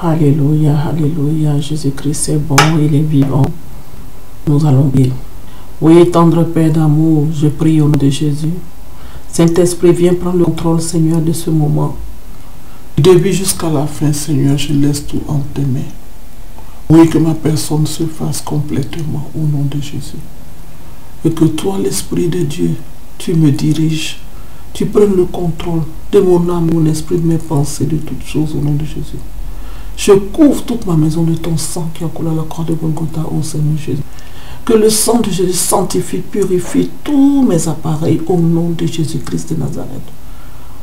Alléluia, alléluia. Jésus-Christ est bon, il est vivant. Nous allons bien. Oui, tendre Père d'amour, je prie au nom de Jésus. Saint-Esprit, viens prendre le contrôle, Seigneur, de ce moment. Du début jusqu'à la fin, Seigneur, je laisse tout entre tes mains. Oui, que ma personne se fasse complètement au nom de Jésus. Et que toi, l'Esprit de Dieu, tu me diriges. Tu prennes le contrôle de mon âme, mon esprit, de mes pensées, de toutes choses au nom de Jésus. Je couvre toute ma maison de ton sang qui a coulé à la croix de Golgotha au Seigneur Jésus. Que le sang de Jésus sanctifie, purifie tous mes appareils au nom de Jésus-Christ de Nazareth.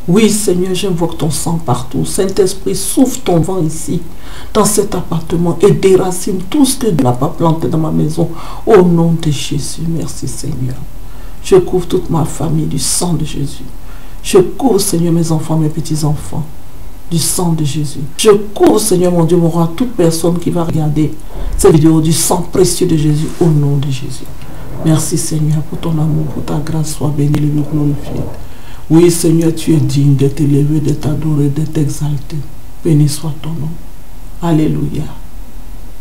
Oui, Seigneur, j'invoque ton sang partout. Saint-Esprit, souffle ton vent ici, dans cet appartement, et déracine tout ce que Dieu n'a pas planté dans ma maison. Au nom de Jésus, merci Seigneur. Je couvre toute ma famille du sang de Jésus. Je couvre, Seigneur, mes enfants, mes petits-enfants, du sang de Jésus. Je couvre, Seigneur, mon Dieu, mon roi, toute personne qui va regarder cette vidéo du sang précieux de Jésus, au nom de Jésus. Merci, Seigneur, pour ton amour, pour ta grâce, sois béni, élevé, glorifié. Oui, Seigneur, tu es digne d'être élevé, d'être adoré, d'être exalté. Béni soit ton nom. Alléluia.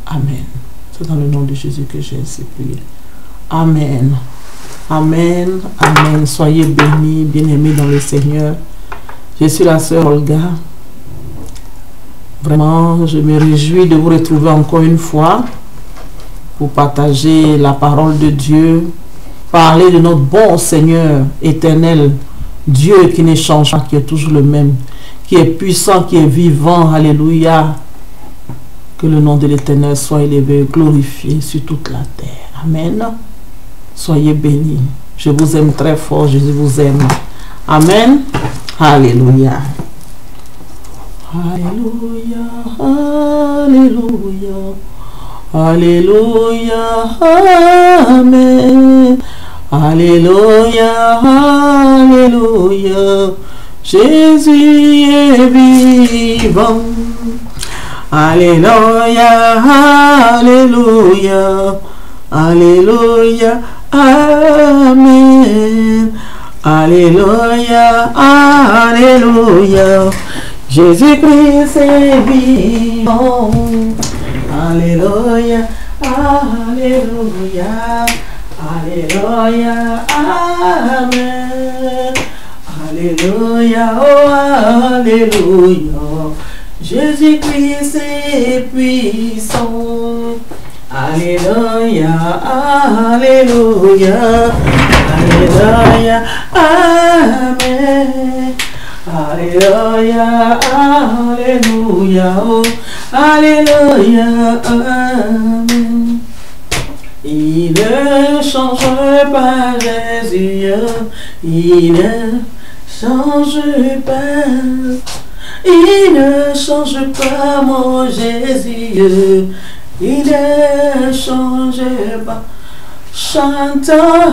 Amen. C'est dans le nom de Jésus que j'ai ainsi prié. Amen. Amen. Amen. Soyez bénis, bien-aimés dans le Seigneur. Je suis la sœur Olga. Vraiment, je me réjouis de vous retrouver encore une fois pour partager la parole de Dieu, parler de notre bon Seigneur éternel, Dieu qui ne change pas, qui est toujours le même, qui est puissant, qui est vivant. Alléluia. Que le nom de l'Éternel soit élevé, glorifié sur toute la terre. Amen. Soyez bénis. Je vous aime très fort. Jésus vous aime. Amen. Alléluia. Alléluia. Alléluia. Alléluia. Amen. Alléluia, alléluia, Jésus est vivant. Alléluia, alléluia, alléluia, amen. Alléluia, alléluia, Jésus-Christ est vivant. Alléluia, alléluia. Alléluia, amen. Alléluia, oh alléluia. Jésus-Christ est puissant. Alléluia, alléluia. Alléluia, amen. Alléluia, alléluia. Oh, alléluia, amen. Il ne change pas Jésus, il ne change pas, il ne change pas mon Jésus, il ne change pas. Chantons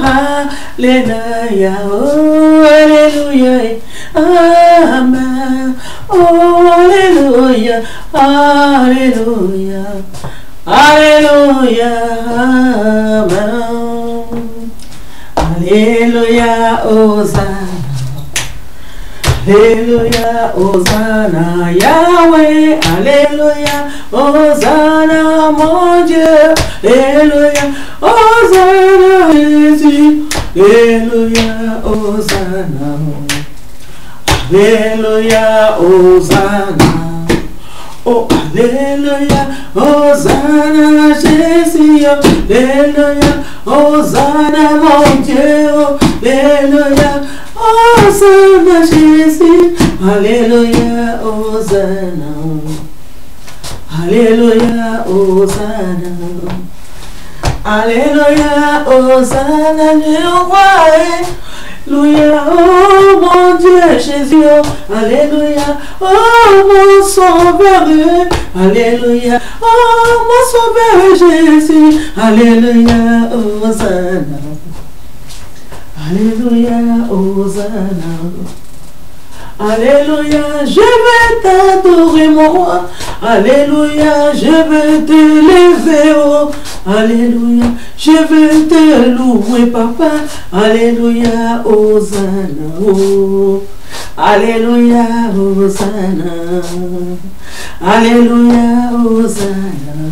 alléluia, oh alléluia, amen, oh alléluia, alléluia. Alléluia, amen. Alléluia, Hosanna. Alléluia, Hosanna, Yahweh. Alléluia, Hosanna, mon Dieu. Alléluia, Hosanna, Jésus. Alléluia, Hosanna. Alléluia, Hosanna. Oh, alléluia, Hosanna, Jésus, alléluia, Hosanna, mon Dieu, alléluia, Hosanna, Jésus, alléluia, Hosanna, alléluia, Hosanna, alléluia, Hosanna, le roi. Alléluia, oh mon Dieu Jésus, alléluia, oh mon sauveur, alléluia, oh mon sauveur Jésus, alléluia, Hosanna, alléluia, Hosanna, alléluia, je vais t'adorer mon roi, alléluia, je vais te lever, oh, alléluia, je vais te louer papa, alléluia, Hosanna, oh, Alléluia, Hosanna. Alléluia, Hosanna.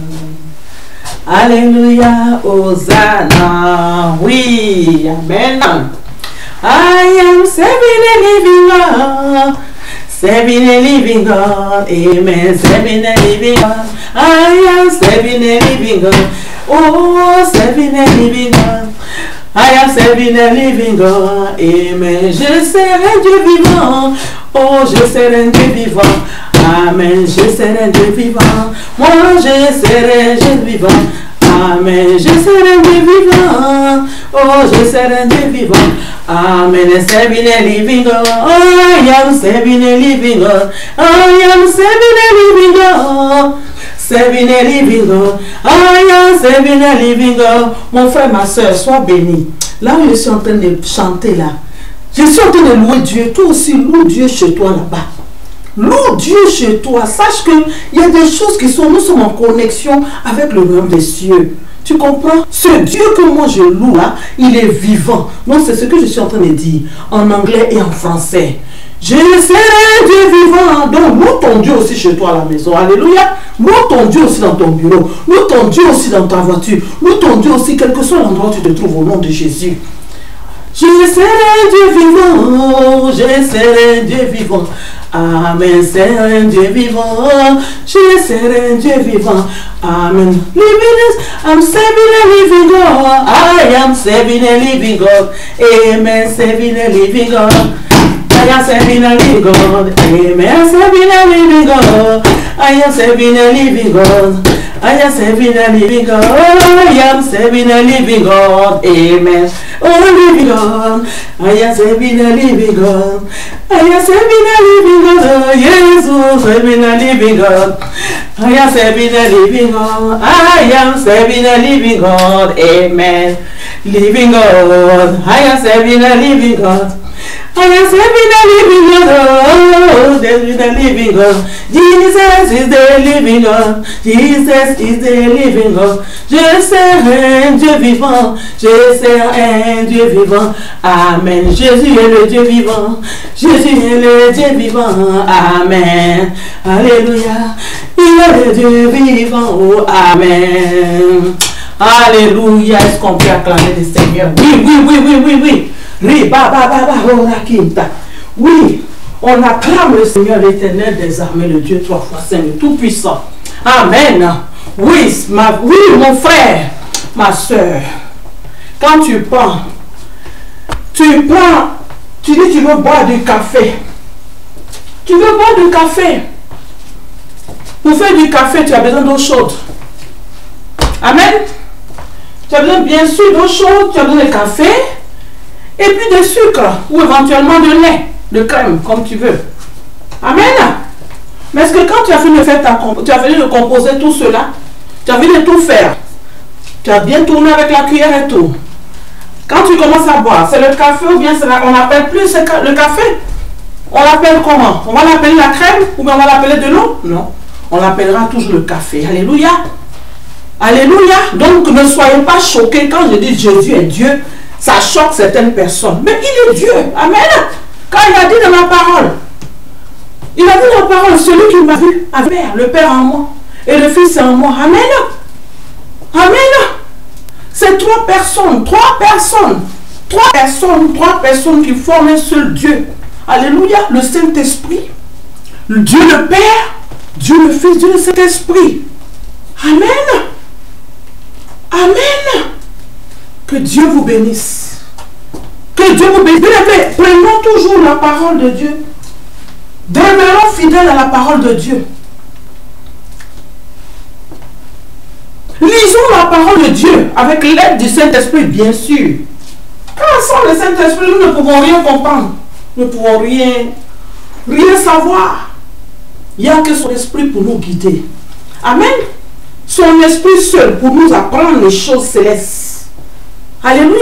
Alléluia, Hosanna. Oui, Amen. I am serving a living God. Serving a living God. Amen. Serving a living God. I am serving a living God. Oh, serving a living God. I am serving a living God. Amen. Je serai Dieu vivant. Oh, je serai Dieu vivant. Amen. Je serai Dieu vivant. Moi, je serai Dieu vivant. Amen. Je serai Dieu vivant. Oh, je serai Dieu vivant. Amen. Serving a living God. I am serving a living God. I am serving a living God. Serving a living God. I am serving a living God. Mon frère, ma soeur, sois béni. Là où je suis en train de chanter là, je suis en train de louer Dieu. Toi aussi, loue Dieu chez toi là-bas. Loue Dieu chez toi. Sache qu'il y a des choses qui sont, nous sommes en connexion avec le royaume des cieux. Tu comprends? Ce Dieu que moi je loue là, il est vivant. Donc c'est ce que je suis en train de dire en anglais et en français. Je serai Dieu vivant. Donc loue ton Dieu aussi chez toi à la maison. Alléluia. Loue ton Dieu aussi dans ton bureau. Loue ton Dieu aussi dans ta voiture. Loue ton Dieu aussi quel que soit l'endroit où tu te trouves au nom de Jésus. Je serai Dieu vivant. Je serai Dieu vivant. Amen. C'est un Dieu vivant. Je serai Dieu vivant. Amen. I'm serving a living God. I am serving a living God. Amen. Serving a living God. I am serving a living God. Amen. Serving a living God. I am serving a living God. I am serving a living God. I am serving a living God. Amen. Oh, living God. I am serving a living God. I am serving a living God. Yes, serving a living God. I am serving a living God. I am serving a living God. Amen. Living God. I am serving a living God. I am serving a living God. Oh, serving a living God. Jesus is the living God. Jesus is the living God. Je serai un Dieu vivant. Je serai un Dieu vivant. Amen. Jésus est le Dieu vivant. Jésus est le Dieu vivant. Amen. Alléluia. Il est le Dieu vivant. Oh, amen. Alléluia. Est-ce qu'on peut acclamer le Seigneur? Oui, oui, oui, oui, oui, oui. Oui, on acclame le Seigneur, l'Éternel des armées, le Dieu trois fois saint, le Tout-Puissant. Amen. Oui, oui, mon frère, ma soeur, quand tu prends, tu dis tu veux boire du café. Tu veux boire du café. Pour faire du café, tu as besoin d'eau chaude. Amen. Tu as besoin bien sûr d'eau chaude, tu as besoin de café. Et puis de sucre, ou éventuellement de lait, de crème, comme tu veux. Amen. Mais est-ce que quand tu as fini de faire tu as fini de composer tout cela, tu as fini de tout faire, tu as bien tourné avec la cuillère et tout. Quand tu commences à boire, c'est le café ou bien on n'appelle plus le café. On l'appelle comment? On va l'appeler la crème ou bien on va l'appeler de l'eau? Non. On l'appellera toujours le café. Alléluia. Alléluia. Donc ne soyez pas choqués quand je dis Jésus est Dieu. Ça choque certaines personnes. Mais il est Dieu. Amen. Quand il a dit dans la parole, il a dit dans la parole, celui qui m'a vu, le Père en moi et le Fils en moi. Amen. Amen. C'est trois personnes qui forment un seul Dieu. Alléluia. Le Saint-Esprit, Dieu le Père, Dieu le Fils, Dieu le Saint-Esprit. Amen. Amen. Que Dieu vous bénisse. Que Dieu vous bénisse. Prenons toujours la parole de Dieu. Demeurons fidèles à la parole de Dieu. Lisons la parole de Dieu avec l'aide du Saint-Esprit, bien sûr. Car sans le Saint-Esprit, nous ne pouvons rien comprendre. Nous ne pouvons rien savoir. Il n'y a que son esprit pour nous guider. Amen. Son esprit seul pour nous apprendre les choses célestes. Alléluia.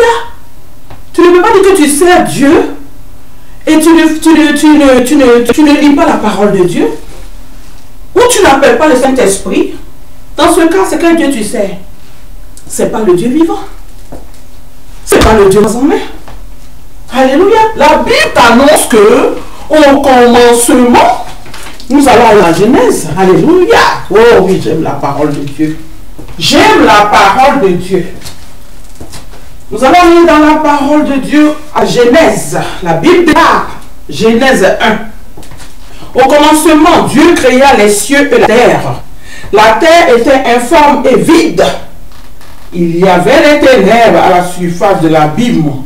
Tu ne peux pas dire que tu sers Dieu et tu ne lis pas la parole de Dieu. Ou tu n'appelles pas le Saint-Esprit. Dans ce cas, c'est quel Dieu tu sers? Ce n'est pas le Dieu vivant. Ce n'est pas le Dieu en main. Alléluia. La Bible t'annonce que Au commencement, nous allons à la Genèse. Alléluia. Oh oui, j'aime la parole de Dieu. J'aime la parole de Dieu. Nous allons lire dans la parole de Dieu à Genèse. La Bible déclare, Genèse 1. Au commencement, Dieu créa les cieux et la terre. La terre était informe et vide. Il y avait des ténèbres à la surface de l'abîme.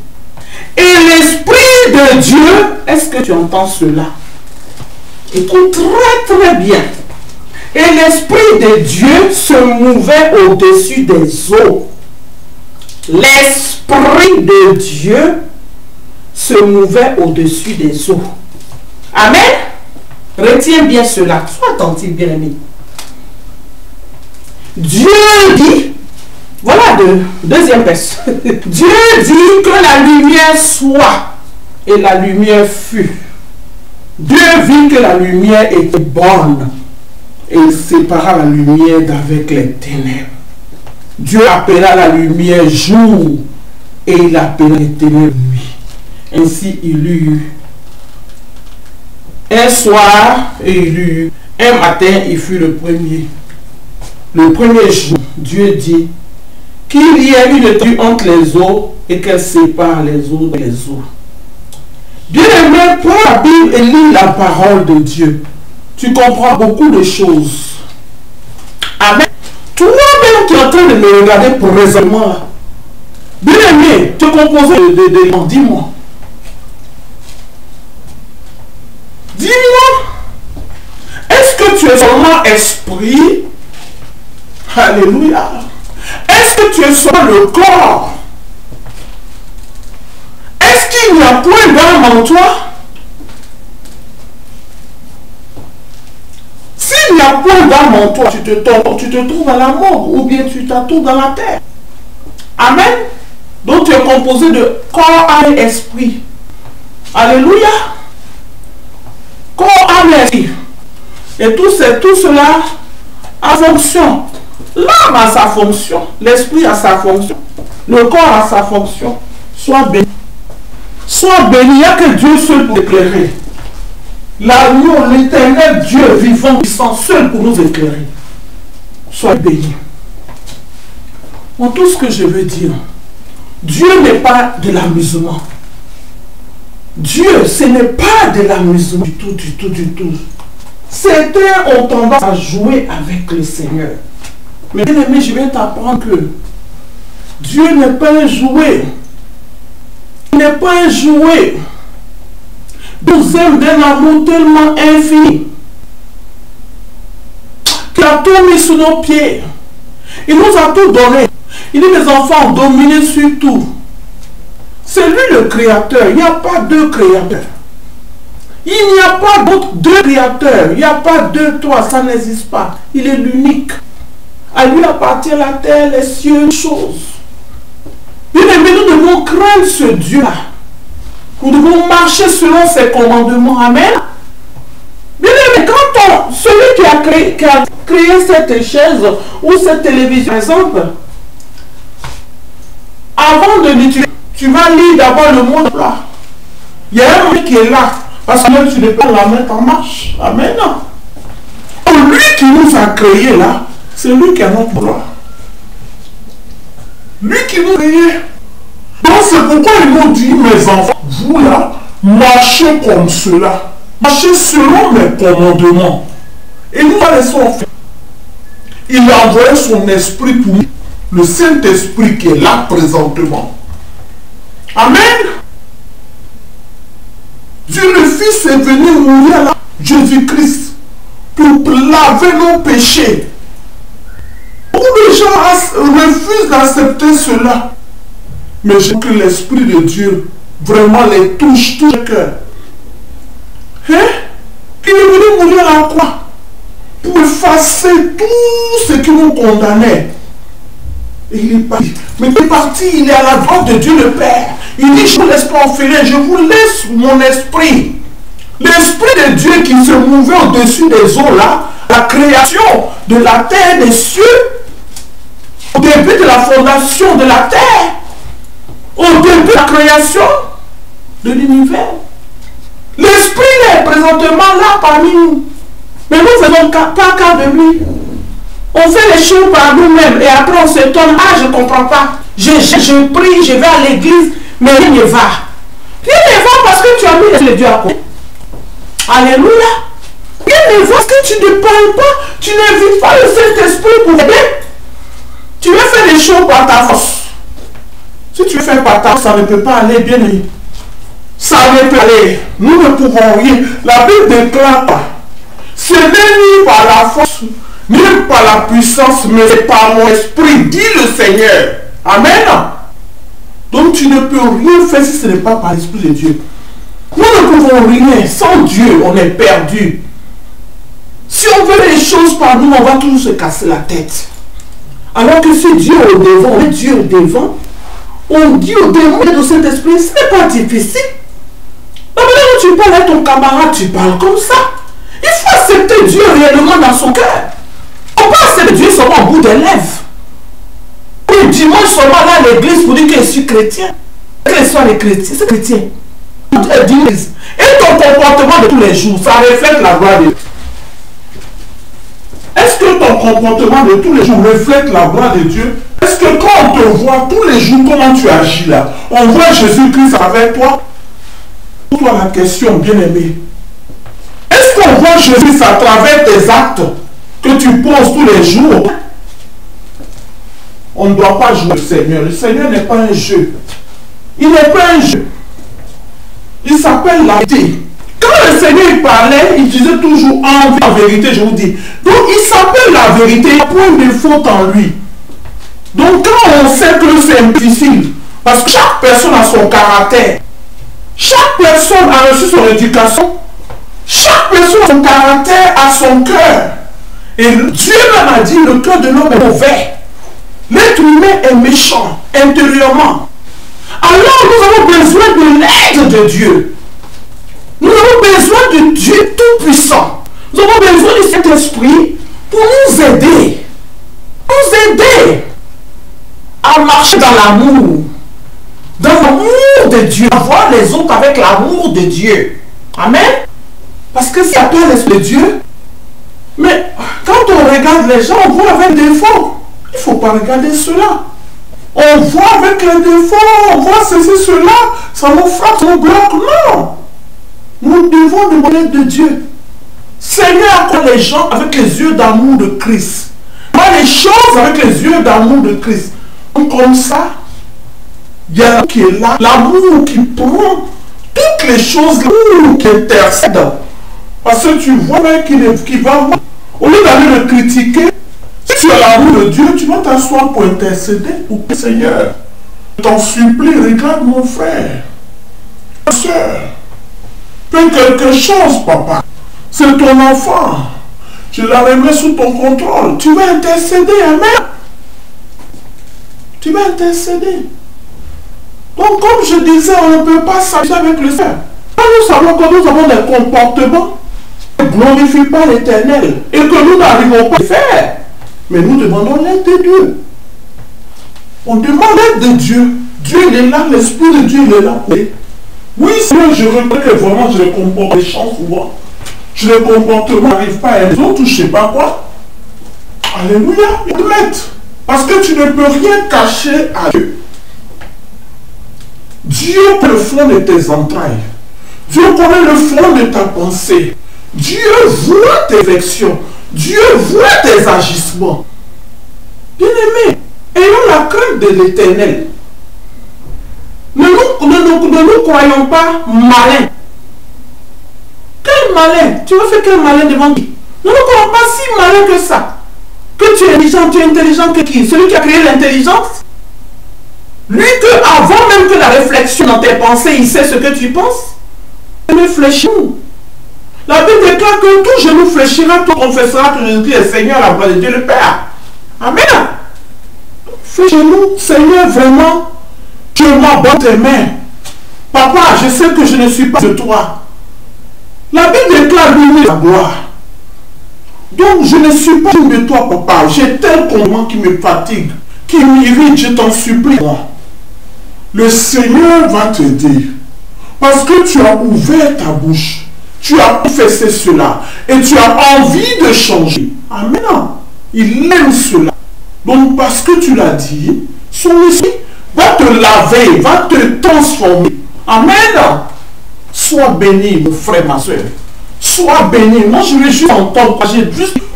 Et l'Esprit de Dieu, est-ce que tu entends cela? Écoute très très bien. Et l'Esprit de Dieu se mouvait au-dessus des eaux. L'Esprit de Dieu se mouvait au-dessus des eaux. Amen. Retiens bien cela. Sois attentif, bien-aimé. Dieu dit, voilà deuxième verset. Dieu dit que la lumière soit, et la lumière fut. Dieu vit que la lumière était bonne, et il sépara la lumière d'avec les ténèbres. Dieu appela la lumière jour, et il appela les ténèbres nuit. Ainsi il eut un soir, et il eut un matin, il fut le premier. Le premier jour, Dieu dit qu'il y ait une étendue entre les eaux et qu'elle sépare les eaux des eaux. Dieu aimé, prends la Bible et lis la parole de Dieu. Tu comprends beaucoup de choses. Amen. Toi-même qui es en train de me regarder présentement, bien aimé, tu es composé de noms. Dis-moi. Dis-moi. Est-ce que tu es seulement esprit? Alléluia. Est-ce que tu es seulement le corps? Est-ce qu'il n'y a point d'âme en toi? S'il n'y a point d'âme en toi, tu te trouves à la mort ou bien tu t'attends dans la terre. Amen. Donc tu es composé de corps, âme et esprit. Alléluia. Corps, âme et esprit. Et tout cela a fonction. L'âme a sa fonction, l'esprit a sa fonction, le corps a sa fonction. Sois béni. Sois béni, il n'y a que Dieu seul pour éclairer. L'agneau, l'éternel Dieu vivant, puissant, seul pour nous éclairer. Sois béni. En tout ce que je veux dire, Dieu n'est pas de l'amusement. Dieu, ce n'est pas de l'amusement du tout, du tout, du tout. Certains ont tendance à jouer avec le Seigneur. Mais bien aimé, je vais t'apprendre que Dieu n'est pas un jouet. Il n'est pas un jouet. Il nous aime d'un amour tellement infini qu'il a tout mis sous nos pieds. Il nous a tout donné. Il dit les enfants dominez sur tout. C'est lui le créateur. Il n'y a pas deux créateurs. Il n'y a pas d'autres deux créateurs. Il n'y a pas deux, trois. Ça n'existe pas. Il est l'unique. À lui appartient la terre, les cieux, les choses. Bien aimé, nous devons craindre ce Dieu-là. Nous devons marcher selon ses commandements. Amen. Bien aimé, quand celui qui a créé cette chaise ou cette télévision, par exemple, avant de l'utiliser, tu vas lire d'abord le mot de là. Il y a un mec qui est là. Parce que même tu ne peux pas la mettre en marche. Amen. Lui qui nous a créés là, c'est lui qui a notre gloire. Lui qui nous a créés. Donc c'est pourquoi ils m'ont dit, mes enfants, vous là, marchez comme cela. Marchez selon mes commandements. Et nous laissons faire. Il a envoyé son esprit pour nous. Le Saint-Esprit qui est là présentement. Amen. Dieu le Fils est venu mourir là, Jésus-Christ, pour laver nos péchés. Beaucoup de gens refusent d'accepter cela. Mais je veux que l'Esprit de Dieu vraiment les touche tout le cœur. Hein? Il est venu mourir à la croix pour effacer tout ce qui nous condamnait. Et il est parti. Mais il est parti, il est à la droite de Dieu le Père. Il dit, je ne vous laisse pas enfermer, je vous laisse mon esprit. L'esprit de Dieu qui se mouvait au-dessus des eaux là, la création de la terre et des cieux, au début de la fondation de la terre, au début de la création de l'univers. L'Esprit est présentement là parmi nous. Mais nous ne faisons pas cas de lui. On fait les choses par nous-mêmes et après on s'étonne. Ah, je ne comprends pas. Je prie, je vais à l'église, mais rien ne va. Rien ne va parce que tu as mis le Dieu à côté. Alléluia. Rien ne va parce que tu ne parles pas, tu n'invites pas le Saint-Esprit pour aider. Tu veux faire les choses par ta force. Si tu veux faire par ta force, ça ne peut pas aller bien. Ça ne peut aller. Nous ne pouvons rien. La Bible déclare pas. Ce n'est ni par la force, ni par la puissance, mais par mon esprit, dit le Seigneur. Amen. Donc tu ne peux rien faire si ce n'est pas par l'Esprit de Dieu. Nous ne pouvons rien. Sans Dieu, on est perdu. Si on veut les choses par nous, on va toujours se casser la tête. Alors que si Dieu est au devant, on met Dieu au devant, on dit au démon de Saint-Esprit, ce n'est pas difficile. La manière où tu parles à ton camarade, tu parles comme ça. Il faut accepter Dieu réellement dans son cœur. On peut accepter Dieu seulement au bout des lèvres. Le dimanche seulement là à l'église pour dire que je suis chrétien. Quels sont les chrétiens? C'est chrétien. Et ton comportement de tous les jours, ça reflète la gloire de Dieu. Est-ce que ton comportement de tous les jours reflète la gloire de Dieu? Est-ce que quand on te voit tous les jours, comment tu agis là, on voit Jésus-Christ avec toi? Pose-toi la question, bien-aimé. Est-ce qu'on voit Jésus à travers tes actes que tu poses tous les jours? On ne doit pas jouer le Seigneur. Le Seigneur n'est pas un jeu. Il n'est pas un jeu. Il s'appelle la vérité. Quand le Seigneur parlait, il disait toujours en vérité, je vous dis. Donc il s'appelle la vérité. Il n'y a point de faute en lui. Donc quand on sait que c'est difficile, parce que chaque personne a son caractère. Chaque personne a reçu son éducation. Chaque personne a son caractère, a son cœur. Et Dieu même a dit, le cœur de l'homme est mauvais. L'être humain est méchant, intérieurement. Alors nous avons besoin de l'aide de Dieu. Nous avons besoin de Dieu tout-puissant. Nous avons besoin de cet esprit pour nous aider. Nous aider à marcher dans l'amour. Dans l'amour de Dieu. À voir les autres avec l'amour de Dieu. Amen. Parce que c'est pas l'esprit de Dieu. Mais quand on regarde les gens, on voit avec des défauts. Il ne faut pas regarder cela. On voit avec les défauts, on voit ceci, cela, ça nous frappe, ça nous bloque. Non. Nous devons demander de Dieu. Seigneur, comme les gens avec les yeux d'amour de Christ. Moi, les choses avec les yeux d'amour de Christ. Donc, comme ça, il y a l'amour qui est là, l'amour qui prend toutes les choses, l'amour qui intercède. Parce que tu vois mec qui va, au lieu d'aller le critiquer, si tu as l'amour de Dieu, tu vas t'asseoir pour intercéder pour que Seigneur, je t'en supplie, regarde mon frère, ma soeur, fais quelque chose, papa. C'est ton enfant. Je la remets sous ton contrôle. Tu vas intercéder, amen. Tu vas intercéder. Donc, comme je disais, on ne peut pas s'amuser avec le Seigneur. Nous savons que nous avons des comportements qui ne glorifient pas l'Éternel et que nous n'arrivons pas à faire. Mais nous demandons l'aide de Dieu. On demande l'aide de Dieu. Dieu il est là, l'Esprit de Dieu il est là. Oui, Seigneur, je reconnais que vraiment je les comporte les gens souvent. Je les comportements n'arrivent pas à les autres, je ne sais pas quoi. Alléluia, admettre. Parce que tu ne peux rien cacher à Dieu. Dieu connaît le fond de tes entrailles. Dieu connaît le fond de ta pensée. Dieu voit tes actions. Dieu voit tes agissements. Bien-aimés, ayons la crainte de l'Éternel. Ne nous croyons pas malins. Quel malin? Tu vas faire quel malin devant qui? Ne nous croyons pas si malin que ça. Que tu es intelligent que qui? Celui qui a créé l'intelligence? Lui que avant même que la réflexion dans tes pensées, il sait ce que tu penses. Réfléchis-nous. La Bible déclare que tout genou fléchira, tout confessera que Jésus-Christ est Seigneur, la gloire de Dieu le Père. Amen. Fais-nous, Seigneur, vraiment, je m'abonne tes mains. Papa, je sais que je ne suis pas de toi. La Bible déclare lui la gloire. Donc, je ne suis pas de toi, papa. J'ai tel commandement qui me fatigue, qui m'irrite, je t'en supplie. Le Seigneur va te dire. Parce que tu as ouvert ta bouche. Tu as confessé cela. Et tu as envie de changer. Amen. Il aime cela. Donc parce que tu l'as dit, son esprit va te laver, va te transformer. Amen. Sois béni, mon frère, ma soeur. Sois béni. Moi, je vais juste entendre.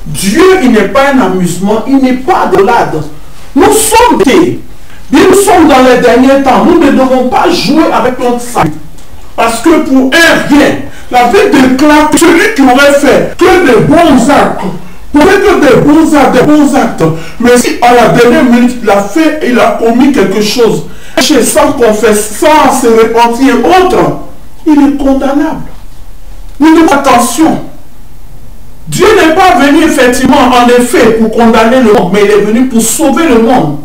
Dieu, il n'est pas un amusement. Il n'est pas de l'âge. Nous sommes des. Nous sommes dans les derniers temps. Nous ne devons pas jouer avec notre salut. Parce que pour un rien, la Bible déclare que celui qui aurait fait que des bons actes, pourrait que des bons actes, mais si à la dernière minute il a fait, il a commis quelque chose, sans confesser, sans se repentir autre, il est condamnable. Nous devons attention. Dieu n'est pas venu effectivement, en effet, pour condamner le monde, mais il est venu pour sauver le monde.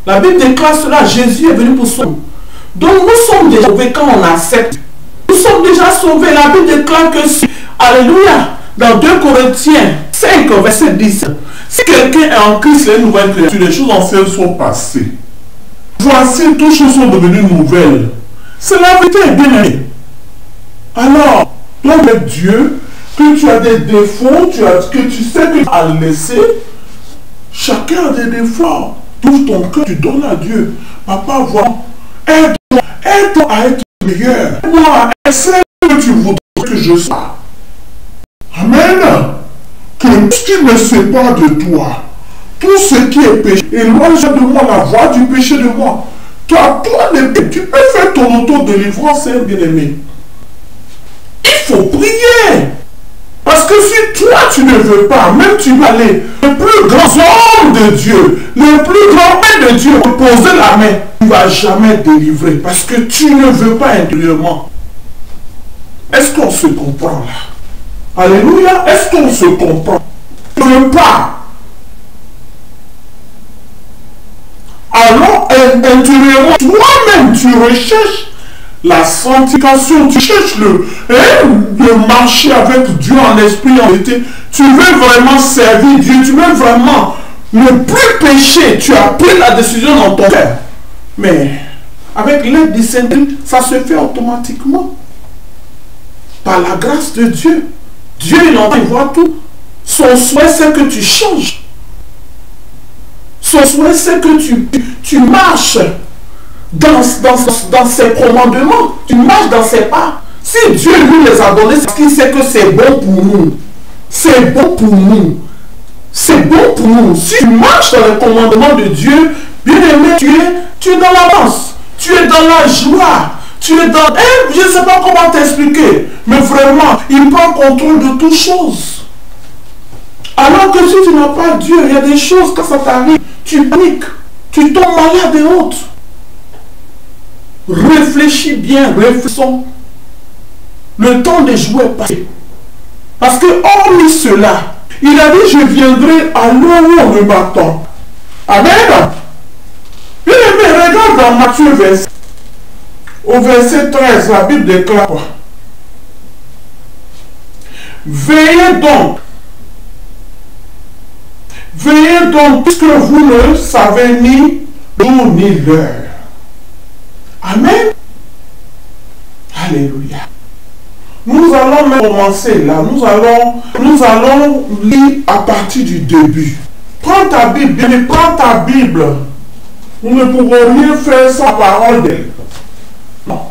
La Bible déclare cela, Jésus est venu pour sauver. Donc nous sommes déjà sauvés quand on accepte. Nous sommes déjà sauvés. La Bible déclare que, alléluia, dans 2 Corinthiens 5, verset 10, si quelqu'un est en Christ, les nouvelles créatures, les choses anciennes sont passées. Voici, toutes choses sont devenues nouvelles. C'est la vérité, bien aimé. Alors, toi, avec Dieu, que tu as des défauts, que tu sais que tu as laissé, chacun a des défauts. Ouvre ton cœur, tu donnes à Dieu. Papa, vois, aide-moi à être meilleur. Moi, essaie que tu voudrais que je sois. Amen. Que tout ce qui me sépare de toi, tout ce qui est péché, éloigne de moi la voie du péché de moi. Toi, tu peux faire ton auto-délivrance, hein, bien-aimé. Il faut prier. Parce que si toi tu ne veux pas, même tu vas aller, le plus grand homme de Dieu, le plus grand maître de Dieu, poser la main, tu ne vas jamais délivrer. Parce que tu ne veux pas intérieurement. Est-ce qu'on se comprend là? Alléluia. Est-ce qu'on se comprend? Tu ne veux pas. Alors, intérieurement, toi-même, tu recherches la sanctification, tu cherches le marcher avec Dieu en esprit, en vérité. Tu veux vraiment servir Dieu, tu veux vraiment ne plus pécher. Tu as pris la décision dans ton cœur. Mais avec l'aide du Saint-Esprit, ça se fait automatiquement. Par la grâce de Dieu. Dieu, il entend, il voit tout. Son souhait, c'est que tu changes. Son souhait, c'est que tu marches dans ses commandements. Tu marches dans ses pas. Si Dieu lui les a donnés, c'est parce qu'il sait que c'est bon pour nous. C'est bon pour nous. C'est bon pour nous. Si tu marches dans les commandements de Dieu, bien aimé, tu es dans l'avance. Tu es dans la joie. Tu es dans... je ne sais pas comment t'expliquer. Mais vraiment, il prend contrôle de toutes choses. Alors que si tu n'as pas Dieu, il y a des choses, quand ça t'arrive, tu paniques. Tu tombes malade et autres. Réfléchis bien, réfléchissons. Le temps de jouer est passé. Parce que hormis cela, il a dit, je viendrai à l'heure où on me m'attend. Amen. Bien aimé, regarde dans Matthieu 20. Au verset 13, la Bible déclare quoi? Veillez donc, puisque vous ne savez ni jour ni l'heure. Amen. Alléluia. Nous allons même commencer là. Nous allons lire à partir du début. Prends ta Bible, bien, prends ta Bible. Nous ne pouvons rien faire sans parole d'elle. Non.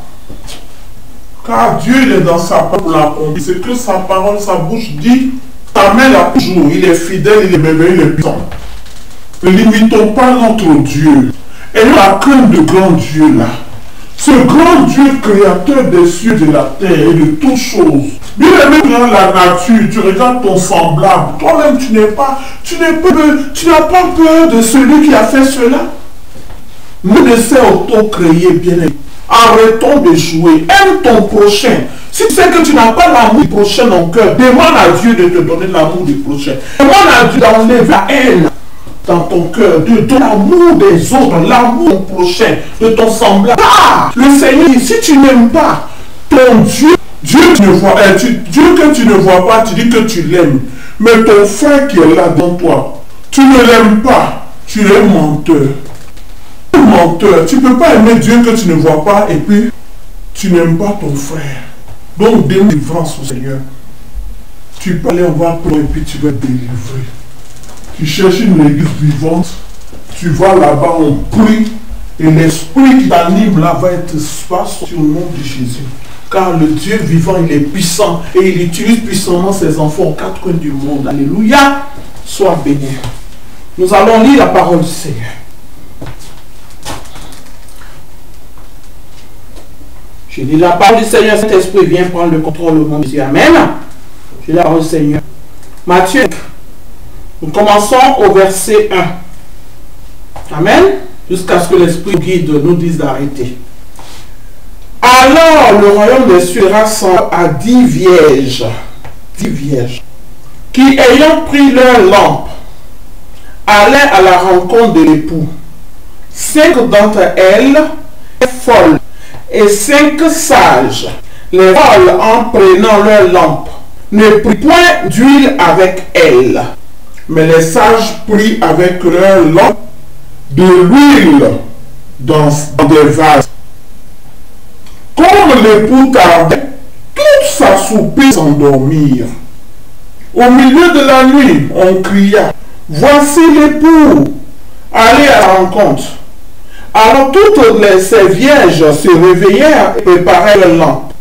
Car Dieu il est dans sa parole la conduite. C'est que sa parole, sa bouche dit, ta main là toujours. Il est fidèle, il est merveilleux, il est puissant. Ne limitons pas notre Dieu. Ayons la crainte de grand Dieu là. Ce grand Dieu créateur des cieux, de la terre et de toutes choses. Bien aimé dans la nature, tu regardes ton semblable. Toi-même, tu n'as pas peur de celui qui a fait cela. Ne laissez auto-créer, bien aimé. Arrêtons de jouer. Aime ton prochain. Si tu sais que tu n'as pas l'amour du prochain dans le cœur, demande à Dieu de te donner l'amour du prochain. Demande à Dieu d'enlever la haine dans ton cœur, de ton amour des autres, l'amour du prochain, de ton semblable. Ah, le Seigneur dit, si tu n'aimes pas ton Dieu, Dieu que tu ne vois pas, tu dis que tu l'aimes. Mais ton frère qui est là devant toi, tu ne l'aimes pas, tu es menteur. Menteur, tu ne peux pas aimer Dieu que tu ne vois pas et puis tu n'aimes pas ton frère. Donc, demande délivrance au Seigneur. Tu peux aller, on va prendre et puis tu vas te délivrer. Tu cherches une église vivante, tu vas là-bas, on prie, et l'esprit qui t'anime là va être espace sur le nom de Jésus. Car le Dieu vivant, il est puissant et il utilise puissamment ses enfants aux quatre coins du monde. Alléluia. Sois béni. Nous allons lire la parole du Seigneur. Je lis la parole du Seigneur, cet esprit vient prendre le contrôle au nom de Jésus. Amen. Je lis la parole du Seigneur. Matthieu, nous commençons au verset 1. Amen. Jusqu'à ce que l'esprit guide nous dise d'arrêter. Alors le royaume des cieux rassemble à 10 vierges, qui ayant pris leur lampe, allaient à la rencontre de l'époux. 5 d'entre elles folles et 5 sages. Les folles, en prenant leur lampe, ne prirent point d'huile avec elles, mais les sages prirent avec leur lampe de l'huile dans des vases. Comme l'époux tardait, toutes s'assoupaient s'endormirent. Au milieu de la nuit, on cria, « Voici l'époux, allez à la rencontre. » Alors toutes ces vierges se réveillèrent et préparèrent leur lampe.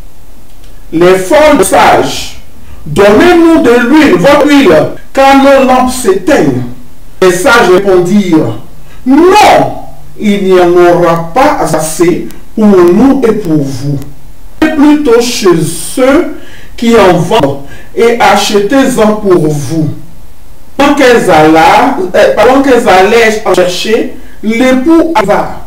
Les folles sages, « Donnez-nous de l'huile, votre huile, car nos lampes s'éteignent. » Les sages répondirent, « Non, il n'y en aura pas assez pour nous et pour vous. Plutôt chez ceux qui en vendent et achetez-en pour vous. » Pendant qu'elles allaient en chercher, l'époux arriva.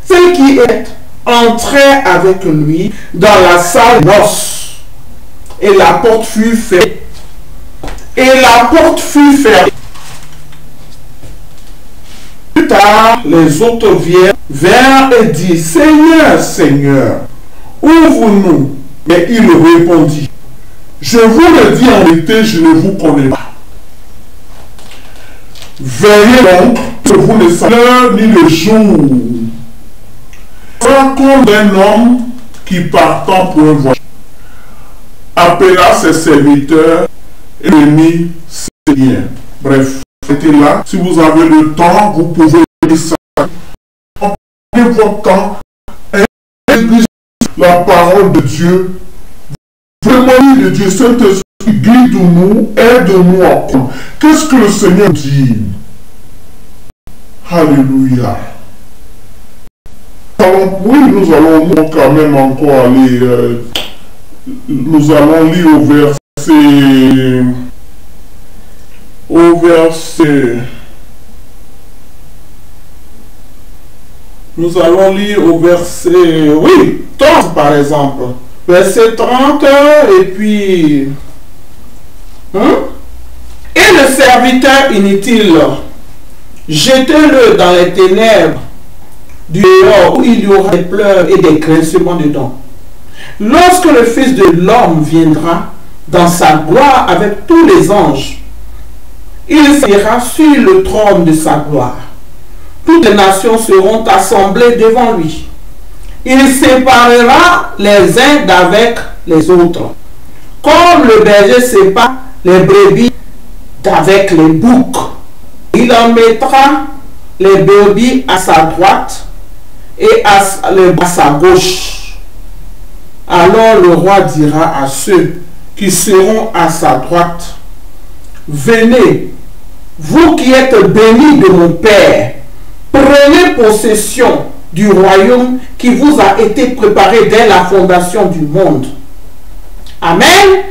Celle qui est entrée avec lui dans la salle de noces, et la porte fut fermée. Plus tard, les autres vinrent et dirent, « Seigneur, Seigneur, ouvre-nous. » Mais il répondit, « Je vous le dis en vérité, je ne vous connais pas. Veillez donc, que vous ne savez l'heure ni le jour. » Voilà comme d'un homme qui partant pour un voyage appela ses serviteurs et lui mit ses biens. Bref, c'était là. Si vous avez le temps, vous pouvez lire ça. Prenez votre temps et lisez la parole de Dieu. Vraiment, de Dieu, Saint-Esprit, guide-nous, aide-nous à comprendre. Qu'est-ce que le Seigneur dit? Alléluia. Oui, nous allons quand même encore aller. Nous allons lire au verset. Nous allons lire au verset, oui, 30 par exemple. Verset 30 et puis... Et le serviteur inutile, jetez-le dans les ténèbres du dehors où il y aura des pleurs et des grincements dedans. Lorsque le Fils de l'homme viendra dans sa gloire avec tous les anges, il sera sur le trône de sa gloire. Toutes les nations seront assemblées devant lui. Il séparera les uns d'avec les autres, comme le berger sépare les brebis d'avec les boucs. Il en mettra les brebis à sa droite et à sa gauche. Alors le roi dira à ceux qui seront à sa droite, « Venez, vous qui êtes bénis de mon Père, prenez possession du royaume qui vous a été préparé dès la fondation du monde. » Amen.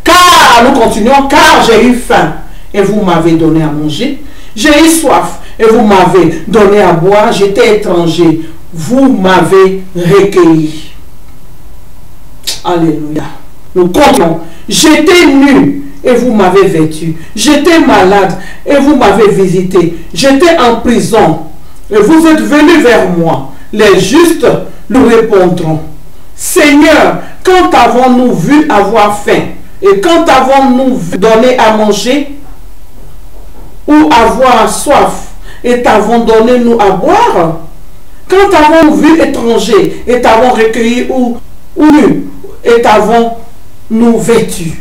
Car, nous continuons, car j'ai eu faim et vous m'avez donné à manger. J'ai eu soif et vous m'avez donné à boire. J'étais étranger, vous m'avez recueilli. Alléluia. Nous continuons. J'étais nu et vous m'avez vêtu. J'étais malade et vous m'avez visité. J'étais en prison et vous êtes venus vers moi. Les justes nous répondront, Seigneur, quand avons-nous vu avoir faim et quand avons-nous donné à manger ou avoir soif et t'avons donné nous à boire? Quand t'avons vu étranger et t'avons recueilli ou nu et t'avons-nous vêtus?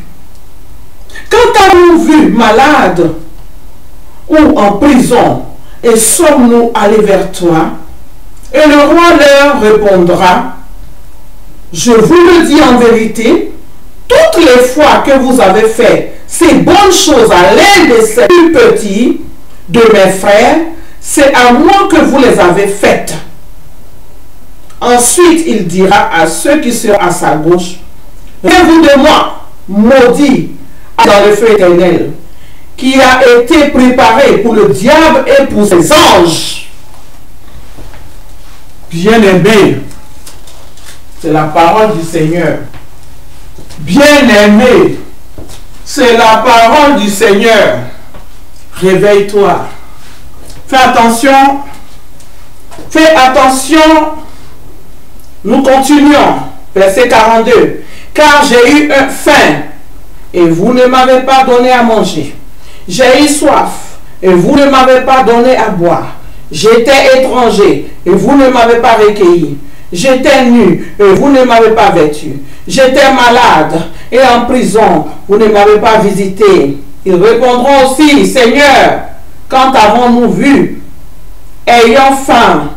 Quand t'avons vu malade ou en prison et sommes-nous allés vers toi? Et le roi leur répondra, je vous le dis en vérité, toutes les fois que vous avez fait ces bonnes choses à l'un de ces plus petits de mes frères, c'est à moi que vous les avez faites. Ensuite, il dira à ceux qui seront à sa gauche, levez-vous de moi, maudit, dans le feu éternel, qui a été préparé pour le diable et pour ses anges. Bien-aimé, c'est la parole du Seigneur. Bien-aimé, c'est la parole du Seigneur. Réveille-toi. Fais attention. Fais attention. Nous continuons. Verset 42. Car j'ai eu faim et vous ne m'avez pas donné à manger. J'ai eu soif et vous ne m'avez pas donné à boire. J'étais étranger et vous ne m'avez pas recueilli. J'étais nu et vous ne m'avez pas vêtu. J'étais malade et en prison, vous ne m'avez pas visité. Ils répondront aussi, Seigneur, quand avons-nous vu, ayant faim,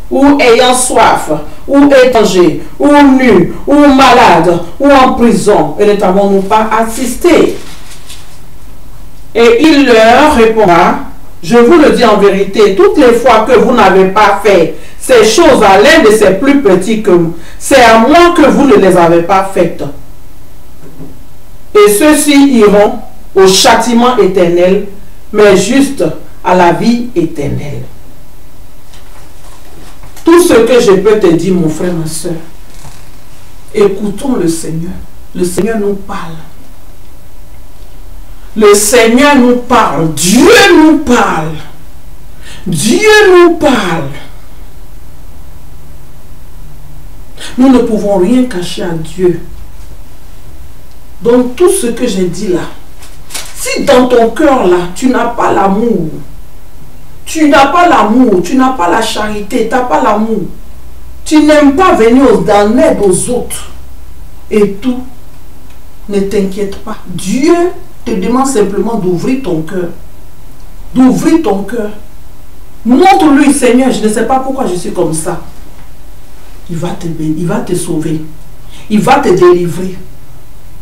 ou ayant soif, ou étranger, ou nu, ou malade, ou en prison, et ne t'avons-nous pas assisté? Et il leur répondra, je vous le dis en vérité, toutes les fois que vous n'avez pas fait ces choses à l'un de ces plus petits que vous, c'est à moi que vous ne les avez pas faites. Et ceux-ci iront au châtiment éternel, mais juste à la vie éternelle. Tout ce que je peux te dire, mon frère, ma soeur, écoutons le Seigneur. Le Seigneur nous parle. Le Seigneur nous parle. Dieu nous parle. Dieu nous parle. Nous ne pouvons rien cacher à Dieu. Donc tout ce que j'ai dit là, si dans ton cœur là, tu n'as pas l'amour, tu n'as pas l'amour, tu n'as pas la charité, tu n'as pas l'amour, tu n'aimes pas venir en aide aux autres et tout, ne t'inquiète pas. Dieu te demande simplement d'ouvrir ton cœur. D'ouvrir ton cœur. Montre-lui, Seigneur, je ne sais pas pourquoi je suis comme ça. Il va te bénir, il va te sauver. Il va te délivrer.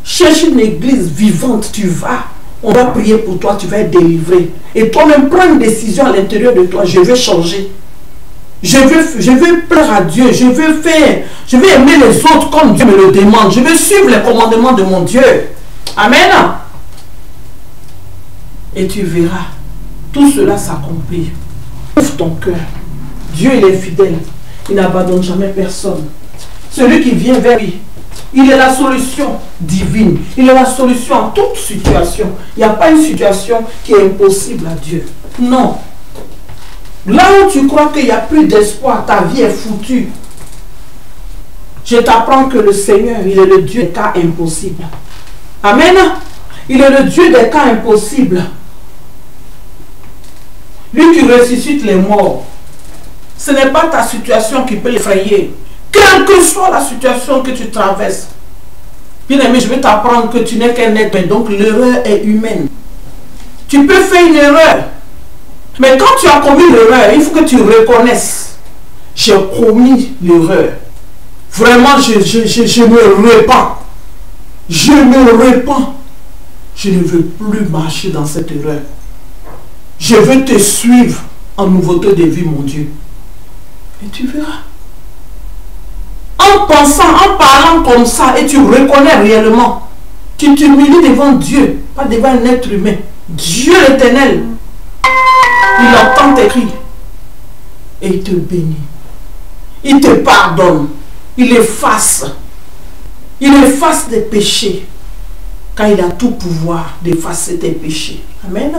Cherche une église vivante, tu vas. On va prier pour toi, tu vas être délivré. Et toi-même, prends une décision à l'intérieur de toi. Je vais changer. Je vais plaire à Dieu. Je vais aimer les autres comme Dieu me le demande. Je vais suivre les commandements de mon Dieu. Amen. Et tu verras tout cela s'accomplir. Ouvre ton cœur. Dieu, il est fidèle. Il n'abandonne jamais personne. Celui qui vient vers lui, il est la solution divine. Il est la solution en toute situation. Il n'y a pas une situation qui est impossible à Dieu. Non. Là où tu crois qu'il n'y a plus d'espoir, ta vie est foutue. Je t'apprends que le Seigneur, il est le Dieu des cas impossibles. Amen. Il est le Dieu des cas impossibles. Lui qui ressuscite les morts. Ce n'est pas ta situation qui peut l'effrayer. Quelle que soit la situation que tu traverses. Bien aimé, je vais t'apprendre que tu n'es qu'un être, donc l'erreur est humaine. Tu peux faire une erreur. Mais quand tu as commis l'erreur, il faut que tu reconnaisses. J'ai commis l'erreur. Vraiment, je me repens. Je me repens. Je ne veux plus marcher dans cette erreur. Je veux te suivre en nouveauté de vie, mon Dieu. Et tu verras. En pensant, en parlant comme ça, et tu reconnais réellement, tu t'humilies devant Dieu, pas devant un être humain. Dieu l'Éternel, il entend tes cris et il te bénit. Il te pardonne. Il efface tes péchés, car il a tout pouvoir d'effacer tes péchés. Amen.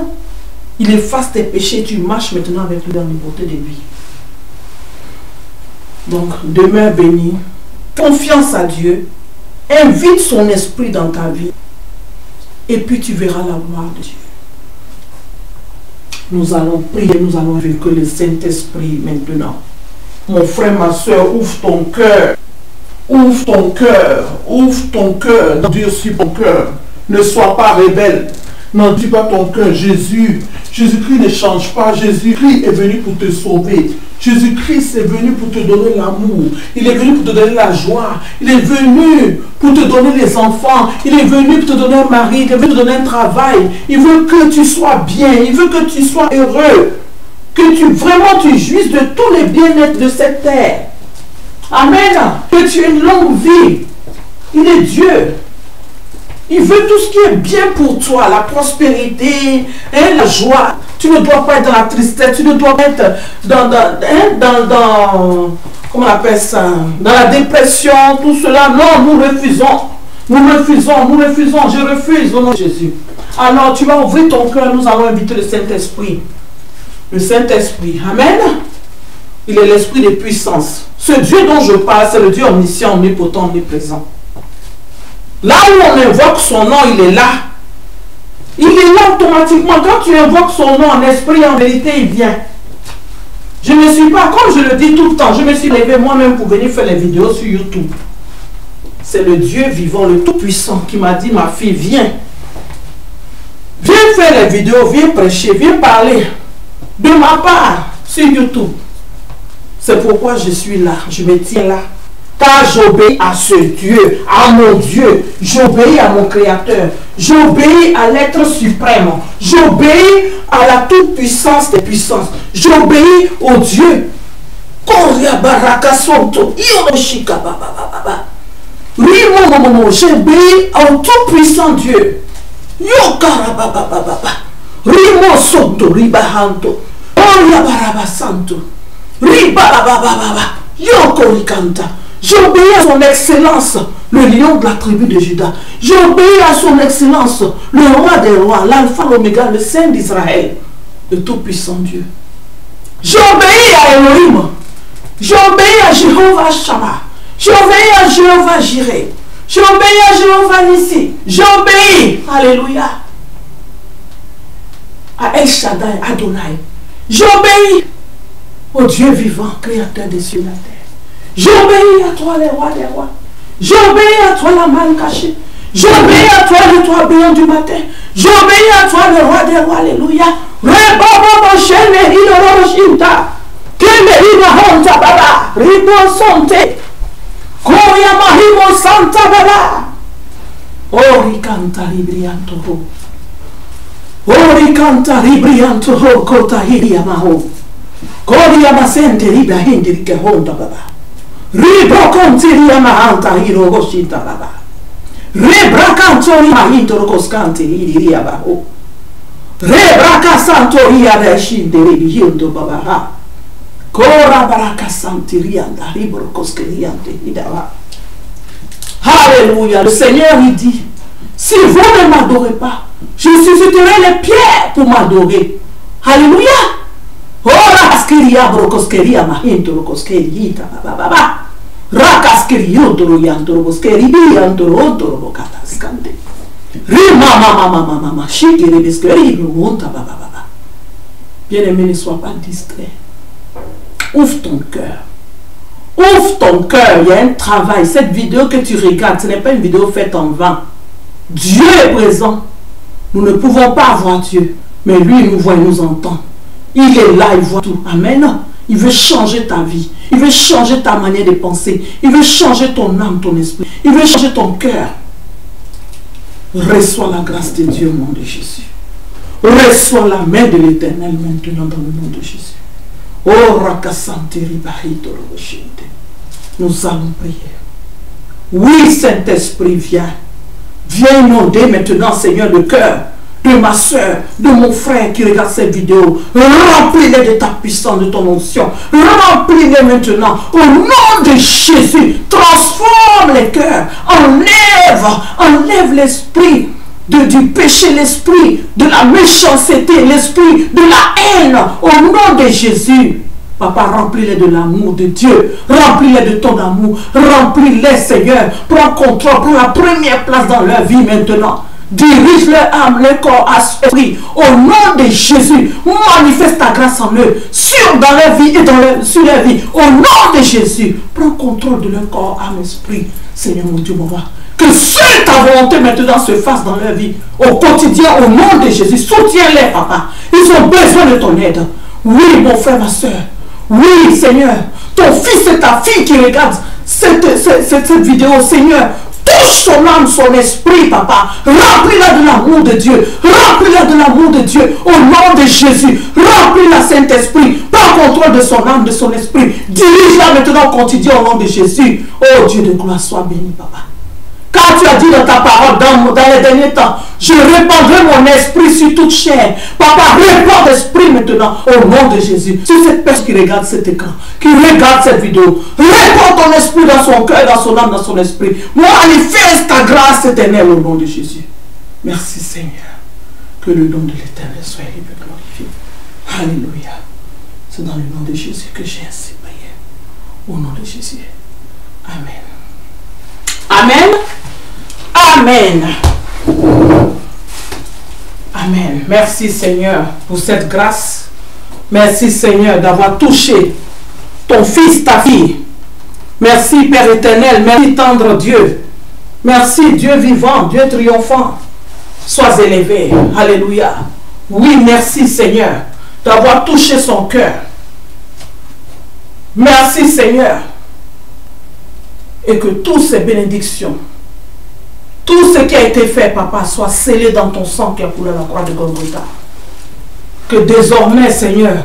Il efface tes péchés, tu marches maintenant avec lui dans une beauté de vie. Donc, demeure béni, confiance à Dieu, invite son esprit dans ta vie, et puis tu verras la gloire de Dieu. Nous allons prier, nous allons invoquer le Saint-Esprit maintenant. Mon frère, ma soeur, ouvre ton cœur. Ouvre ton cœur. Ouvre ton cœur. N'endurcis ton cœur. Ne sois pas rebelle. N'endure pas ton cœur. Jésus-Christ ne change pas. Jésus-Christ est venu pour te sauver. Jésus-Christ est venu pour te donner l'amour. Il est venu pour te donner la joie. Il est venu pour te donner les enfants. Il est venu pour te donner un mari. Il est venu pour te donner un travail. Il veut que tu sois bien. Il veut que tu sois heureux. Que tu jouisses de tous les bien-être de cette terre. Amen. Que tu aies une longue vie. Il est Dieu. Il veut tout ce qui est bien pour toi, la prospérité, la joie. Tu ne dois pas être dans la tristesse, tu ne dois pas être dans comment on appelle ça, dans la dépression, tout cela. Non, nous refusons. Nous refusons. Je refuse au nom de Jésus. Alors, tu vas ouvrir ton cœur, nous allons inviter le Saint-Esprit. Le Saint-Esprit, amen. Il est l'esprit de puissance. Ce Dieu dont je parle, c'est le Dieu omniscient, omnipotent, omniprésent. Là où on invoque son nom, il est là. Il est là automatiquement. Quand tu invoques son nom en esprit, en vérité, il vient. Je ne suis pas, comme je le dis tout le temps, je me suis levé moi-même pour venir faire les vidéos sur YouTube. C'est le Dieu vivant, le Tout-Puissant qui m'a dit, ma fille, viens. Viens faire les vidéos, viens prêcher, viens parler de ma part sur YouTube. C'est pourquoi je suis là, je me tiens là. Car j'obéis à ce Dieu, à mon Dieu. J'obéis à mon Créateur. J'obéis à l'être suprême. J'obéis à la toute-puissance des puissances. J'obéis au Dieu. J'obéis au tout-puissant Dieu. J'obéis à son excellence, le lion de la tribu de Juda. J'obéis à son excellence, le roi des rois, l'alpha, l'oméga, le saint d'Israël, le tout-puissant Dieu. J'obéis à Elohim. J'obéis à Jéhovah Shammah. J'obéis à Jéhovah Jireh. J'obéis à Jéhovah Nissi. J'obéis, alléluia, à El Shaddai, Adonai. J'obéis au Dieu vivant, créateur des cieux et de la terre. J'obéis à toi, les rois des rois. J'obéis à toi, la main cachée. J'obéis à toi, le toit brillant du matin. J'obéis à toi, le roi des rois. Alléluia. Alléluia. Le Seigneur il dit, si vous ne m'adorez pas, je susciterai les pierres pour m'adorer. Alléluia. Bien-aimé, ne sois pas distrait. Ouvre ton cœur. Ouvre ton cœur. Il y a un travail. Cette vidéo que tu regardes, ce n'est pas une vidéo faite en vain. Dieu est présent. Nous ne pouvons pas voir Dieu, mais lui, il nous voit et nous entend. Il est là, il voit tout. Amen. Il veut changer ta vie. Il veut changer ta manière de penser. Il veut changer ton âme, ton esprit. Il veut changer ton cœur. Reçois la grâce de Dieu au nom de Jésus. Reçois la main de l'Éternel maintenant dans le nom de Jésus. Nous allons prier. Oui, Saint-Esprit, viens. Viens inonder maintenant, Seigneur, le cœur de ma soeur, de mon frère qui regarde cette vidéo. Remplis-les de ta puissance, de ton onction. Remplis-les maintenant. Au nom de Jésus, transforme les cœurs. Enlève l'esprit du péché, l'esprit de la méchanceté, l'esprit de la haine. Au nom de Jésus. Papa, remplis-les de l'amour de Dieu. Remplis-les de ton amour. Remplis-les, Seigneur. Prends contrôle, prends la première place dans leur vie maintenant. Dirige leur âme, leur corps, esprit. Au nom de Jésus, manifeste ta grâce en eux, dans leur vie et sur leur vie. Au nom de Jésus, prends contrôle de leur corps, âme, esprit. Seigneur mon Dieu, mon roi. Que seule ta volonté maintenant se fasse dans leur vie. Au quotidien, au nom de Jésus. Soutiens-les, papa. Ils ont besoin de ton aide. Oui, mon frère, ma soeur. Oui, Seigneur. Ton fils et ta fille qui regardent cette vidéo, Seigneur. Touche son âme, son esprit, papa. Remplis-la de l'amour de Dieu. Remplis-la de l'amour de Dieu. Au nom de Jésus. Remplis-la, Saint-Esprit. Prends contrôle de son âme, de son esprit. Dirige-la maintenant au quotidien au nom de Jésus. Oh Dieu de gloire, sois béni, papa. Car tu as dit dans ta parole, dans les derniers temps, je répandrai mon esprit sur toute chair. Papa, répands l'esprit maintenant au nom de Jésus. Sur cette personne qui regarde cet écran, qui regarde cette vidéo, répands ton esprit dans son cœur, dans son âme, dans son esprit. Manifeste ta grâce éternelle au nom de Jésus. Merci Seigneur. Que le nom de l'Éternel soit élevé, glorifié. Alléluia. C'est dans le nom de Jésus que j'ai ainsi prié. Au nom de Jésus. Amen. Amen. Amen. Amen. Merci Seigneur pour cette grâce. Merci Seigneur d'avoir touché ton fils, ta fille. Merci Père éternel. Merci tendre Dieu. Merci Dieu vivant, Dieu triomphant. Sois élevé. Alléluia. Oui, merci Seigneur d'avoir touché son cœur. Merci Seigneur. Et que toutes ces bénédictions, tout ce qui a été fait, papa, soit scellé dans ton sang qui a coulé à la croix de Golgotha. Que désormais, Seigneur,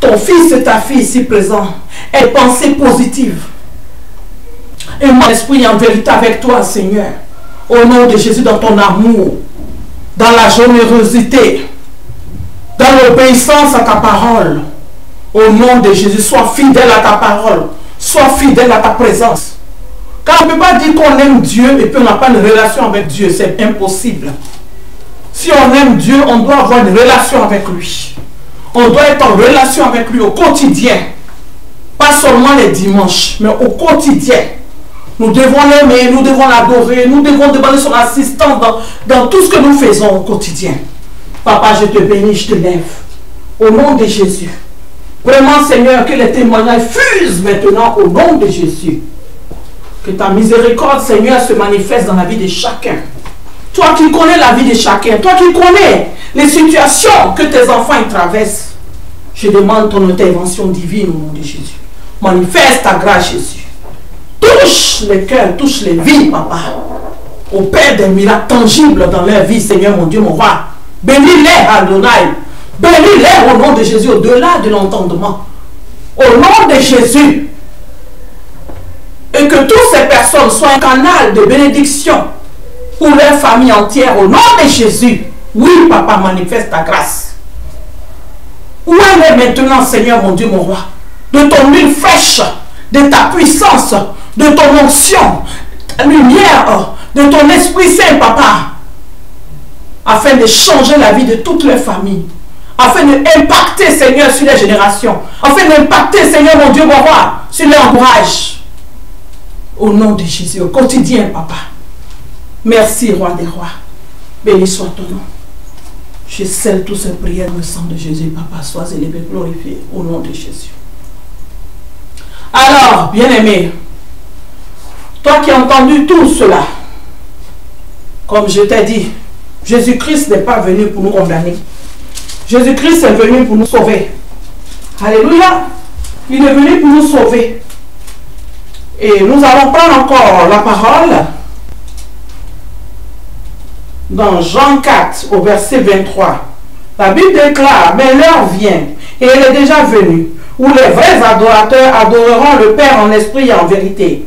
ton fils et ta fille ici présents aient pensée positive. Et mon esprit en vérité avec toi, Seigneur, au nom de Jésus, dans ton amour, dans la générosité, dans l'obéissance à ta parole. Au nom de Jésus, sois fidèle à ta parole. Sois fidèle à ta présence. Car on ne peut pas dire qu'on aime Dieu et puis on n'a pas une relation avec Dieu. C'est impossible. Si on aime Dieu, on doit avoir une relation avec lui. On doit être en relation avec lui au quotidien. Pas seulement les dimanches, mais au quotidien. Nous devons l'aimer, nous devons l'adorer, nous devons demander son assistance dans tout ce que nous faisons au quotidien. Papa, je te bénis, je te lève. Au nom de Jésus. Vraiment, Seigneur, que les témoignages fusent maintenant au nom de Jésus. Que ta miséricorde, Seigneur, se manifeste dans la vie de chacun. Toi qui connais la vie de chacun, toi qui connais les situations que tes enfants y traversent, je demande ton intervention divine au nom de Jésus. Manifeste ta grâce, Jésus. Touche les cœurs, touche les vies, papa. Opère des miracles tangibles dans leur vie, Seigneur, mon Dieu, mon roi. Bénis-les, Adonai. Bénis-les au nom de Jésus, au-delà de l'entendement. Au nom de Jésus. Et que toutes ces personnes soient un canal de bénédiction pour leur famille entière. Au nom de Jésus. Oui, papa, manifeste ta grâce. Où elle est maintenant, Seigneur, mon Dieu, mon roi? De ton huile fraîche, de ta puissance, de ton onction, ta lumière, de ton Esprit Saint, papa. Afin de changer la vie de toute leur famille. Afin d'impacter, Seigneur, sur les générations. Afin d'impacter, Seigneur, mon Dieu, mon roi, sur leur entourage. Au nom de Jésus, au quotidien, papa. Merci, roi des rois. Béni soit ton nom. Je scelle toutes ces prières dans le sang de Jésus, papa. Sois élevé, glorifié, au nom de Jésus. Alors, bien-aimé, toi qui as entendu tout cela, comme je t'ai dit, Jésus-Christ n'est pas venu pour nous condamner. Jésus-Christ est venu pour nous sauver. Alléluia. Il est venu pour nous sauver. Et nous allons prendre encore la parole dans Jean 4 au verset 23. La Bible déclare, mais l'heure vient, et elle est déjà venue, où les vrais adorateurs adoreront le Père en esprit et en vérité.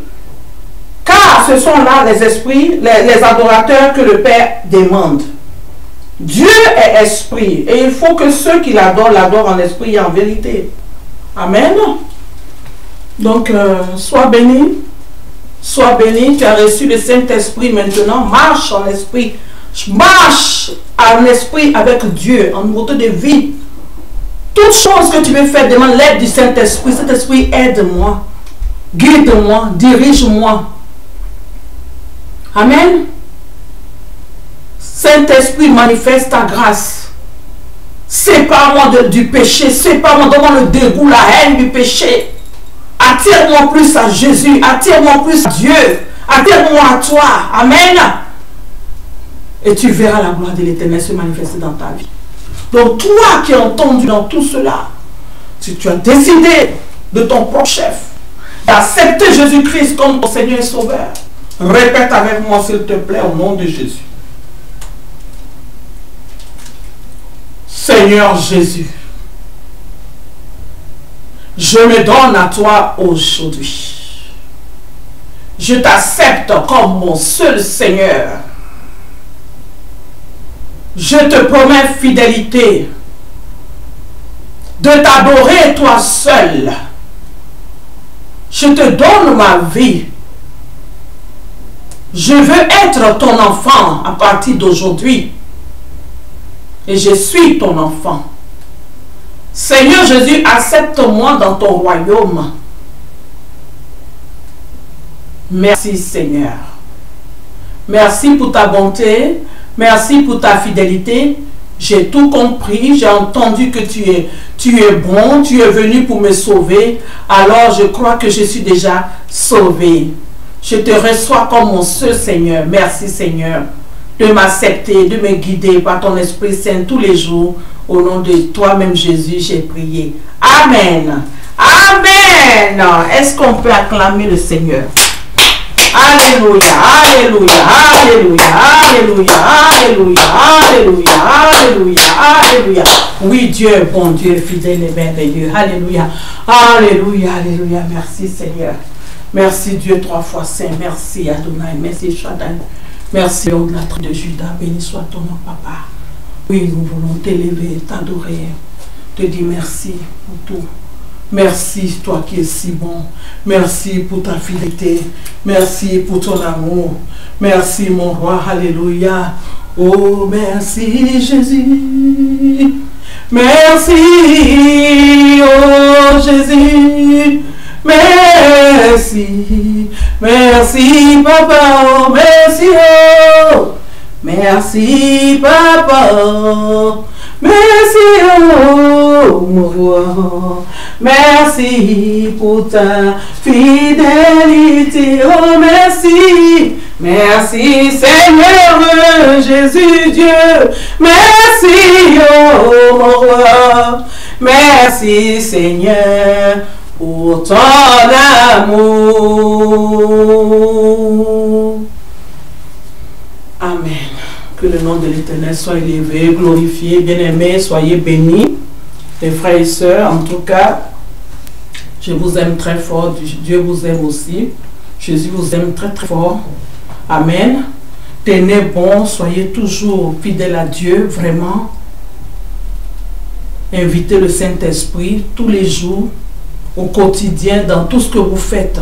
Car ce sont là les esprits, les adorateurs que le Père demande. Dieu est esprit, et il faut que ceux qui l'adorent, l'adorent en esprit et en vérité. Amen. Donc, sois béni, tu as reçu le Saint-Esprit maintenant, marche en esprit, marche en esprit avec Dieu, en nouveauté de vie. Toute chose que tu veux faire, demande l'aide du Saint-Esprit. Saint-Esprit, aide-moi, guide-moi, dirige-moi. Amen. Saint-Esprit, manifeste ta grâce. Sépare-moi du péché. Sépare-moi, donne-moi le dégoût, la haine du péché. Attire-moi plus à Jésus. Attire-moi plus à Dieu. Attire-moi à toi. Amen. Et tu verras la gloire de l'Éternel se manifester dans ta vie. Donc toi qui as entendu dans tout cela, si tu as décidé de ton propre chef d'accepter Jésus-Christ comme ton Seigneur et Sauveur, répète avec moi s'il te plaît au nom de Jésus. Seigneur Jésus, je me donne à toi aujourd'hui. Je t'accepte comme mon seul Seigneur. Je te promets fidélité, de t'adorer toi seul. Je te donne ma vie. Je veux être ton enfant à partir d'aujourd'hui. Et je suis ton enfant. Seigneur Jésus, accepte-moi dans ton royaume. Merci Seigneur. Merci pour ta bonté. Merci pour ta fidélité. J'ai tout compris. J'ai entendu que tu es bon. Tu es venu pour me sauver. Alors je crois que je suis déjà sauvé. Je te reçois comme mon seul Seigneur. Merci Seigneur de m'accepter, de me guider par ton Esprit Saint tous les jours. Au nom de toi-même Jésus, j'ai prié. Amen. Amen. Est-ce qu'on peut acclamer le Seigneur? Alléluia, alléluia, alléluia, alléluia, alléluia, alléluia, alléluia, alléluia. Oui, Dieu est bon, Dieu est fidèle et merveilleux. Alléluia, alléluia, alléluia. Merci Seigneur. Merci Dieu trois fois saint. Merci Adonai, merci Shaddai. Merci au de la tribu de Judas. Béni soit ton nom, Papa. Oui, nous voulons t'élever, t'adorer, te dire merci pour tout. Merci, toi qui es si bon. Merci pour ta fidélité. Merci pour ton amour. Merci, mon roi. Alléluia. Oh, merci, Jésus. Merci, oh, Jésus. Merci. Merci, Papa. Oh, merci, oh. Merci, Papa. Merci, oh, mon roi. Merci pour ta fidélité. Oh, merci. Merci, Seigneur Jésus Dieu. Merci, oh, mon roi. Merci, Seigneur, pour ton amour. Amen. Que le nom de l'Éternel soit élevé, glorifié, bien-aimé, soyez bénis. Les frères et sœurs, en tout cas, je vous aime très fort. Dieu vous aime aussi. Jésus vous aime très très fort. Amen. Tenez bon, soyez toujours fidèles à Dieu, vraiment. Invitez le Saint-Esprit tous les jours, au quotidien, dans tout ce que vous faites.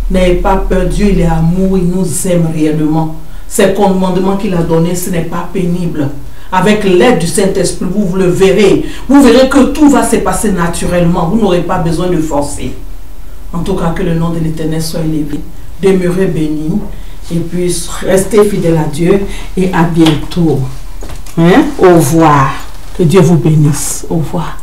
N'ayez pas peur, Dieu il est amour, il nous aime réellement. Ces commandements qu'il a donnés, ce n'est pas pénible. Avec l'aide du Saint-Esprit, vous le verrez. Vous verrez que tout va se passer naturellement. Vous n'aurez pas besoin de forcer. En tout cas, que le nom de l'Éternel soit élevé. Demeurez bénis. Et puis, restez fidèles à Dieu. Et à bientôt. Au revoir. Que Dieu vous bénisse. Au revoir.